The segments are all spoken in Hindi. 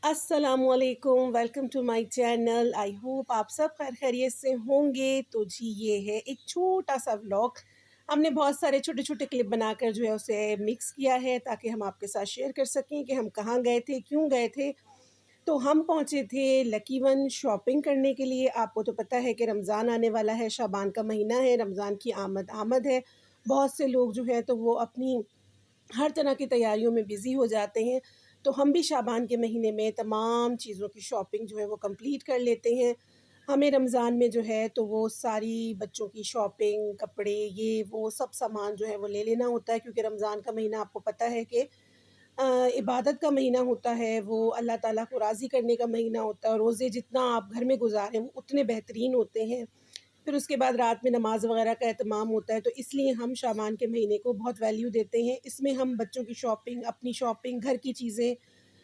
अस्सलामुअलैकुम, welcome to my channel. I hope आप सब खैर खैरियत से होंगे। तो जी ये है एक छोटा सा व्लॉग। हमने बहुत सारे छोटे छोटे क्लिप बनाकर जो है उसे मिक्स किया है ताकि हम आपके साथ शेयर कर सकें कि हम कहाँ गए थे, क्यों गए थे। तो हम पहुँचे थे लकी वन शॉपिंग करने के लिए। आपको तो पता है कि रमज़ान आने वाला है, शाबान का महीना है, रमज़ान की आमद आमद है। बहुत से लोग जो है तो वो अपनी हर तरह की तैयारियों में बिज़ी हो जाते हैं। तो हम भी शाबान के महीने में तमाम चीज़ों की शॉपिंग जो है वो कंप्लीट कर लेते हैं। हमें रमज़ान में जो है तो वो सारी बच्चों की शॉपिंग, कपड़े, ये वो सब सामान जो है वो ले लेना होता है, क्योंकि रमज़ान का महीना आपको पता है कि इबादत का महीना होता है, वो अल्लाह ताला को राज़ी करने का महीना होता है। और रोज़े जितना आप घर में गुज़ारें वो उतने बेहतरीन होते हैं। फिर उसके बाद रात में नमाज़ वग़ैरह का एहतमाम होता है, तो इसलिए हम शाबान के महीने को बहुत वैल्यू देते हैं। इसमें हम बच्चों की शॉपिंग, अपनी शॉपिंग, घर की चीज़ें,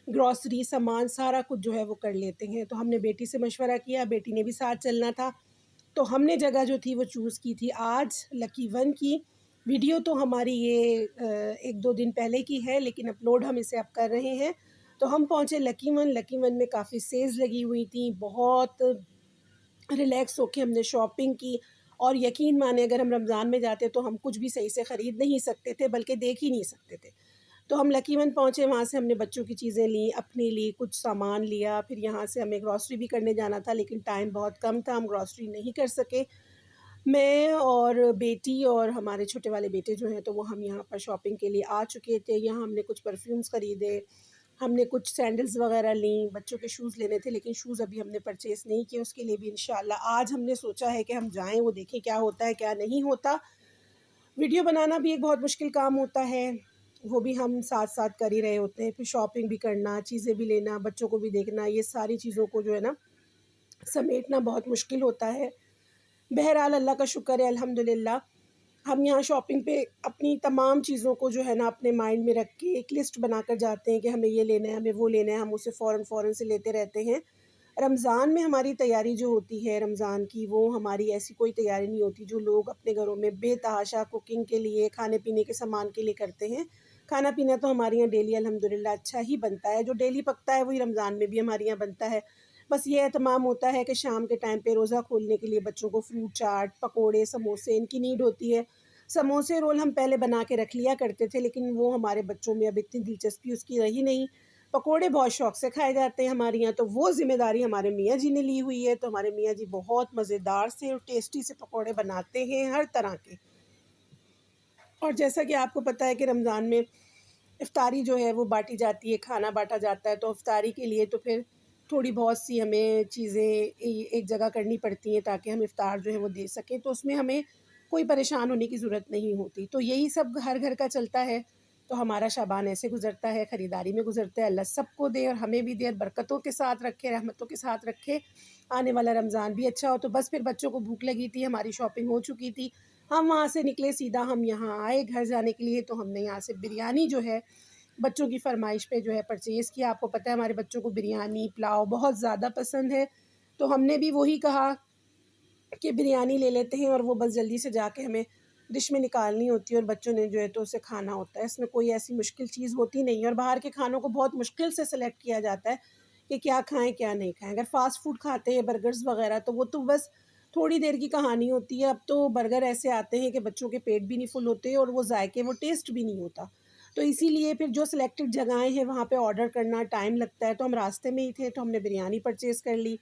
ग्रॉसरी सामान सारा कुछ जो है वो कर लेते हैं। तो हमने बेटी से मशवरा किया, बेटी ने भी साथ चलना था। तो हमने जगह जो थी वो चूज़ की थी आज लकी वन की। वीडियो तो हमारी ये 1-2 दिन पहले की है, लेकिन अपलोड हम इसे अब कर रहे हैं। तो हम पहुँचे लकी वन। लकी वन में काफ़ी सेल्स लगी हुई थी, बहुत रिलैक्स होके हमने शॉपिंग की। और यकीन माने अगर हम रमज़ान में जाते तो हम कुछ भी सही से ख़रीद नहीं सकते थे, बल्कि देख ही नहीं सकते थे। तो हम लकी वन पहुँचे, वहाँ से हमने बच्चों की चीज़ें लीं, अपने लिए कुछ सामान लिया। फिर यहाँ से हमें ग्रॉसरी भी करने जाना था, लेकिन टाइम बहुत कम था, हम ग्रॉसरी नहीं कर सके। मैं और बेटी और हमारे छोटे वाले बेटे जो हैं तो वो हम यहाँ पर शॉपिंग के लिए आ चुके थे। यहाँ हमने कुछ परफ्यूम्स ख़रीदे, हमने कुछ सैंडल्स वग़ैरह लीं, बच्चों के शूज़ लेने थे, लेकिन शूज़ अभी हमने परचेज़ नहीं किए। उसके लिए भी इंशाअल्लाह आज हमने सोचा है कि हम जाएँ, वो देखें क्या होता है, क्या नहीं होता। वीडियो बनाना भी एक बहुत मुश्किल काम होता है, वो भी हम साथ-साथ कर ही रहे होते हैं। फिर शॉपिंग भी करना, चीज़ें भी लेना, बच्चों को भी देखना, ये सारी चीज़ों को जो है ना समेटना बहुत मुश्किल होता है। बहरहाल अल्लाह का शुक्र है, अल्हम्दुलिल्लाह। हम यहाँ शॉपिंग पे अपनी तमाम चीज़ों को जो है ना अपने माइंड में रख के एक लिस्ट बनाकर जाते हैं कि हमें ये लेना है, हमें वो लेना है, हम उसे फ़ौरन-फ़ौरन से लेते रहते हैं। रमज़ान में हमारी तैयारी जो होती है रमज़ान की, वो हमारी ऐसी कोई तैयारी नहीं होती जो लोग अपने घरों में बेतहाशा कुकिंग के लिए, खाने-पीने के सामान के लिए करते हैं। खाना-पीना तो हमारे यहाँ डेली अल्हम्दुलिल्लाह अच्छा ही बनता है, जो डेली पकता है वही रमज़ान में भी हमारे यहाँ बनता है। बस ये एहतमाम होता है कि शाम के टाइम पे रोज़ा खोलने के लिए बच्चों को फ्रूट चाट, पकोड़े, समोसे इनकी नीड होती है। समोसे, रोल हम पहले बना के रख लिया करते थे, लेकिन वो हमारे बच्चों में अब इतनी दिलचस्पी उसकी रही नहीं। पकोड़े बहुत शौक से खाए जाते हैं हमारे यहाँ, तो वो ज़िम्मेदारी हमारे मियाँ जी ने ली हुई है। तो हमारे मियाँ जी बहुत मज़ेदार से और टेस्टी से पकोड़े बनाते हैं, हर तरह के। और जैसा कि आपको पता है कि रमज़ान में इफ़्तारी जो है वो बाँटी जाती है, खाना बाँटा जाता है। तो इफ़्तारी के लिए तो फिर थोड़ी बहुत सी हमें चीज़ें एक जगह करनी पड़ती हैं ताकि हम इफ़्तार जो है वो दे सकें। तो उसमें हमें कोई परेशान होने की ज़रूरत नहीं होती। तो यही सब हर घर का चलता है। तो हमारा शाबान ऐसे गुज़रता है, ख़रीदारी में गुज़रता है। अल्लाह सबको दे और हमें भी दे और बरकतों के साथ रखे, रहमतों के साथ रखे। आने वाला रमज़ान भी अच्छा हो। तो बस फिर बच्चों को भूख लगी थी, हमारी शॉपिंग हो चुकी थी। हम वहाँ से निकले, सीधा हम यहाँ आए घर जाने के लिए। तो हमने यहाँ से बिरयानी जो है बच्चों की फ़रमाइश पे जो है परचेज़ किया। आपको पता है हमारे बच्चों को बिरयानी, पुलाव बहुत ज़्यादा पसंद है। तो हमने भी वही कहा कि बिरयानी ले लेते हैं, और वो बस जल्दी से जाके हमें डिश में निकालनी होती है और बच्चों ने जो है तो उसे खाना होता है। इसमें कोई ऐसी मुश्किल चीज़ होती नहीं है, और बाहर के खानों को बहुत मुश्किल से सेलेक्ट किया जाता है कि क्या खाएँ, क्या नहीं खाएँ। अगर फ़ास्ट फ़ूड खाते हैं, बर्गर्स वग़ैरह, तो वो तो बस थोड़ी देर की कहानी होती है। अब तो बर्गर ऐसे आते हैं कि बच्चों के पेट भी नहीं फुल होते और वो जायके, वो टेस्ट भी नहीं होता। तो इसीलिए फिर जो सिलेक्टेड जगहें हैं वहाँ पे ऑर्डर करना टाइम लगता है। तो हम रास्ते में ही थे, तो हमने बिरयानी परचेज़ कर ली।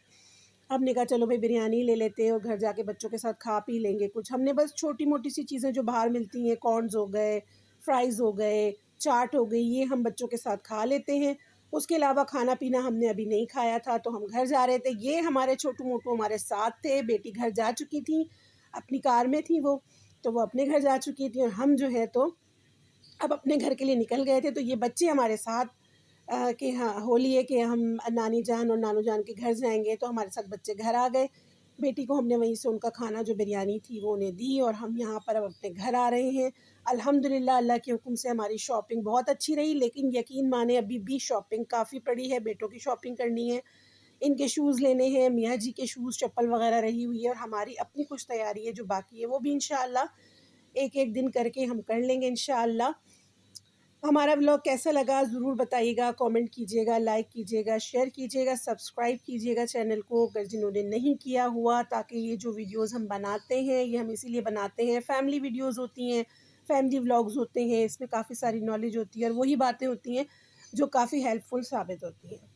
हमने कहा चलो भाई बिरयानी ले लेते हैं और घर जाके बच्चों के साथ खा पी लेंगे कुछ। हमने बस छोटी-मोटी सी चीज़ें जो बाहर मिलती हैं, कॉर्न्स हो गए, फ्राइज़ हो गए, चाट हो गई, ये हम बच्चों के साथ खा लेते हैं। उसके अलावा खाना-पीना हमने अभी नहीं खाया था, तो हम घर जा रहे थे। ये हमारे छोटू-मोटू हमारे साथ थे, बेटी घर जा चुकी थी, अपनी कार में थी वो, तो वो अपने घर जा चुकी थी और हम जो है तो अब अपने घर के लिए निकल गए थे। तो ये बच्चे हमारे साथ कि हाँ, होली है कि हम नानी जान और नानू जान के घर जाएँगे, तो हमारे साथ बच्चे घर आ गए। बेटी को हमने वहीं से उनका खाना जो बिरयानी थी वो उन्हें दी और हम यहाँ पर अब अपने घर आ रहे हैं। अल्हम्दुलिल्लाह अल्लाह के हुक्म से हमारी शॉपिंग बहुत अच्छी रही, लेकिन यकीन माने अभी भी शॉपिंग काफ़ी पड़ी है। बेटों की शॉपिंग करनी है, इनके शूज़ लेने हैं, मियाँ जी के शूज़, चप्पल वग़ैरह रही हुई है, और हमारी अपनी कुछ तैयारी है जो बाकी है, वो भी इंशाअल्लाह एक-एक दिन करके हम कर लेंगे इंशाअल्लाह। हमारा व्लॉग कैसा लगा ज़रूर बताइएगा, कमेंट कीजिएगा, लाइक कीजिएगा, शेयर कीजिएगा, सब्सक्राइब कीजिएगा चैनल को अगर जिन्होंने नहीं किया हुआ, ताकि ये जो वीडियोज़ हम बनाते हैं ये हम इसीलिए बनाते हैं। फैमिली वीडियोज़ होती हैं, फैमिली व्लॉग्स होते हैं, इसमें काफ़ी सारी नॉलेज होती है और वही बातें होती हैं जो काफ़ी हेल्पफुल साबित होती हैं।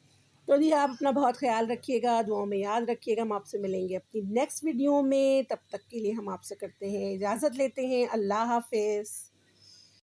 तो जी आप अपना बहुत ख़्याल रखिएगा, दुआओं में याद रखिएगा। हम आपसे मिलेंगे अपनी नेक्स्ट वीडियो में, तब तक के लिए हम आपसे करते हैं इजाज़त लेते हैं। अल्लाह हाफ़िज़।